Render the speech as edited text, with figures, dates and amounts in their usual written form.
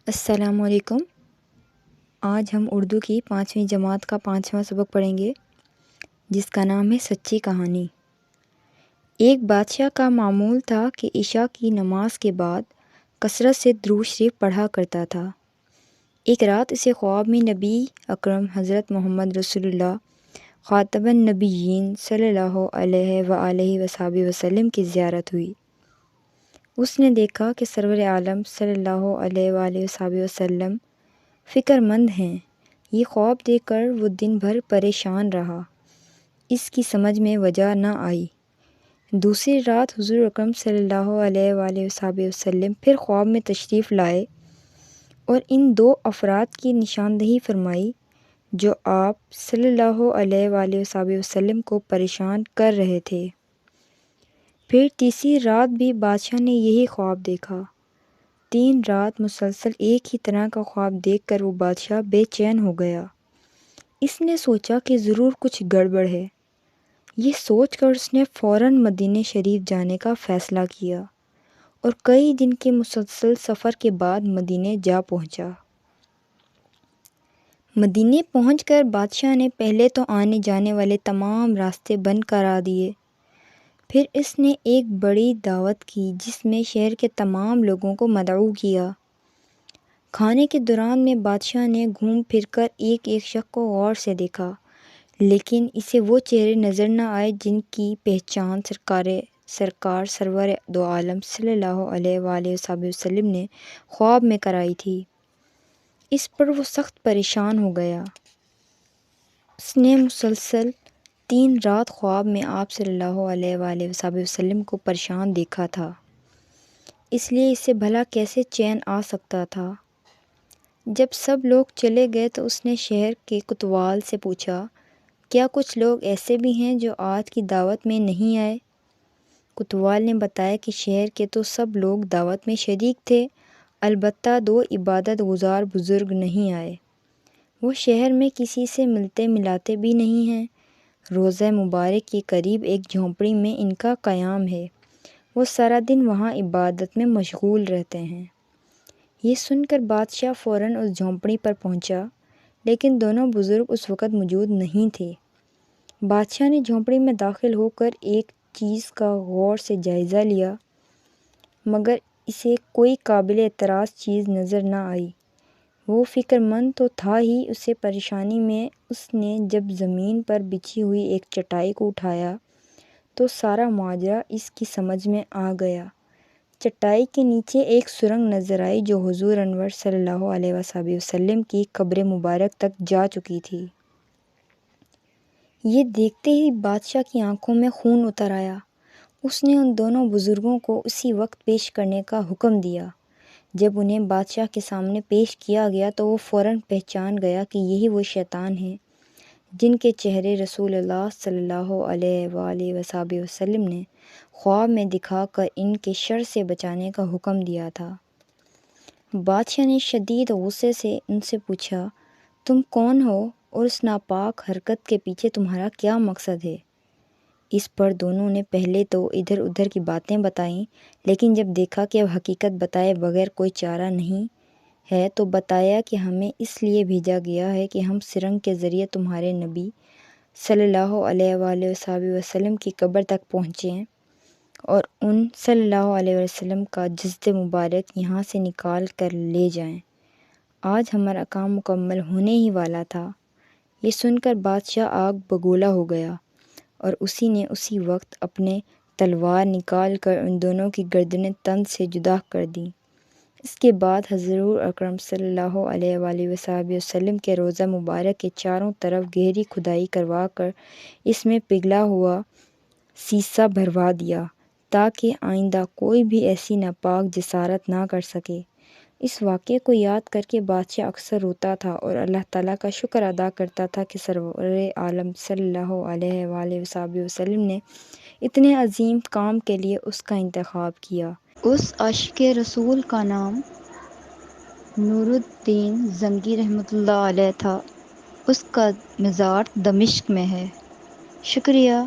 السلام علیکم۔ آج ہم اردو کی 5ویں جماعت کا 5واں سبق پڑھیں گے، جس کا نام ہے سچی کہانی۔ ایک بادشاہ کا معمول تھا کہ عشاء کی نماز کے بعد کثرت سے درود شریف پڑھا کرتا تھا۔ ایک رات اسے خواب میں نبی اکرم حضرت محمد رسول اللہ خاتم النبیین صلی اللہ علیہ وآلہ وصحبہ وسلم کی زیارت ہوئی۔ اس نے دیکھا کہ سرور عالم صلی اللہ علیہ وآلہ وصحبہ وسلم فکر مند ہیں۔ یہ خواب دیکھ کر وہ دن بھر پریشان رہا۔ اس کی سمجھ میں وجہ نہ آئی۔ دوسری رات حضور اکرم صلی اللہ علیہ وآلہ وصحبہ وسلم پھر خواب میں تشریف لائے اور ان دو افراد کی نشاندہی فرمائی جو آپ صلی اللہ علیہ وآلہ وصحبہ وسلم کو پریشان کر رہے تھے۔ پھر تیسری رات بھی بادشاہ نے یہی خواب دیکھا۔ 3 رات مسلسل ایک ہی طرح کا خواب دیکھ کر وہ بادشاہ بے چین ہو گیا۔ اس نے سوچا کہ ضرور کچھ گڑبڑ ہے۔ یہ سوچ کر اس نے فوراً مدینہ شریف جانے کا فیصلہ کیا اور کئی دن کے مسلسل سفر کے بعد مدینہ جا پہنچا۔ مدینہ پہنچ کر بادشاہ نے پہلے تو آنے جانے والے تمام راستے بند کرا دیے۔ پھر اس نے ایک بڑی دعوت کی جس میں شہر کے تمام لوگوں کو مدعو کیا۔ کھانے کے دوران میں بادشاہ نے گھوم پھر کر ایک ایک شخص کو غور سے دیکھا، لیکن اسے وہ چہرے نظر نہ آئے جن کی پہچان سرکار سرور دو عالم صلی اللہ علیہ وآلہ وصحبہ وسلم نے خواب میں کرائی تھی۔ اس پر وہ سخت پریشان ہو گیا۔ اس نے مسلسل 3 رات خواب میں آپ صلی اللہ علیہ وآلہ وصحبہ وسلم کو پریشان دیکھا تھا، اس لیے اسے بھلا کیسے چین آ سکتا تھا۔ جب سب لوگ چلے گئے تو اس نے شہر کے کوتوال سے پوچھا، کیا کچھ لوگ ایسے بھی ہیں جو آج کی دعوت میں نہیں آئے؟ کوتوال نے بتایا کہ شہر کے تو سب لوگ دعوت میں شریک تھے، البتہ 2 عبادت گزار بزرگ نہیں آئے۔ وہ شہر میں کسی سے ملتے ملاتے بھی نہیں ہیں۔ روضہ مبارک کے قریب ایک جھونپڑی میں ان کا قیام ہے۔ وہ سارا دن وہاں عبادت میں مشغول رہتے ہیں۔ یہ سن کر بادشاہ فوراً اس جھونپڑی پر پہنچا، لیکن دونوں بزرگ اس وقت موجود نہیں تھے۔ بادشاہ نے جھونپڑی میں داخل ہو کر ایک چیز کا غور سے جائزہ لیا، مگر اسے کوئی قابل اعتراض چیز نظر نہ آئی۔ وہ فکر مند تو تھا ہی، اسے پریشانی میں اس نے جب زمین پر بچھی ہوئی ایک چٹائی کو اٹھایا تو سارا ماجرا اس کی سمجھ میں آ گیا۔ چٹائی کے نیچے ایک سرنگ نظر آئی جو حضور انور صلی اللہ علیہ وآلہ وسلم کی قبر مبارک تک جا چکی تھی۔ یہ دیکھتے ہی بادشاہ کی آنکھوں میں خون اتر آیا۔ اس نے ان دونوں بزرگوں کو اسی وقت پیش کرنے کا حکم دیا۔ جب انہیں بادشاہ کے سامنے پیش کیا گیا تو وہ فوراً پہچان گیا کہ یہی وہ شیطان ہیں جن کے چہرے رسول اللہ صلی اللہ علیہ وآلہ وصحبہ وسلم نے خواب میں دکھا کر ان کے شر سے بچانے کا حکم دیا تھا۔ بادشاہ نے شدید غصے سے ان سے پوچھا، تم کون ہو اور اس ناپاک حرکت کے پیچھے تمہارا کیا مقصد ہے؟ اس پر دونوں نے پہلے تو ادھر ادھر کی باتیں بتائیں، لیکن جب دیکھا کہ اب حقیقت بتائے بغیر کوئی چارہ نہیں ہے تو بتایا کہ ہمیں اس لیے بھیجا گیا ہے کہ ہم سرنگ کے ذریعے تمہارے نبی صلی اللہ علیہ وآلہ وصحبہ وسلم کی قبر تک پہنچیں اور ان صلی اللہ علیہ وسلم کا جسد مبارک یہاں سے نکال کر لے جائیں۔ آج ہمارا کام مکمل ہونے ہی والا تھا۔ یہ سن کر بادشاہ آگ بگولا ہو گیا اور اسی وقت اپنے تلوار نکال کر ان دونوں کی گردنیں تن سے جدا کر دیں۔ اس کے بعد حضور اکرم صلی اللہ علیہ وآلہ وصحبہ وسلم کے روضہ مبارک کے چاروں طرف گہری کھدائی کروا کر اس میں پگھلا ہوا سیسہ بھروا دیا تاکہ آئندہ کوئی بھی ایسی ناپاک جسارت نہ کر سکے۔ اس واقعے کو یاد کر کے بادشاہ اکثر روتا تھا اور اللہ تعالیٰ کا شکر ادا کرتا تھا کہ سرور عالم صلی اللہ علیہ وآلہ وصحبہ وسلم نے اتنے عظیم کام کے لیے اس کا انتخاب کیا۔ اس عاشق رسول کا نام نور الدین زنگی رحمۃ اللہ علیہ تھا۔ اس کا مزار دمشق میں ہے۔ شکریہ۔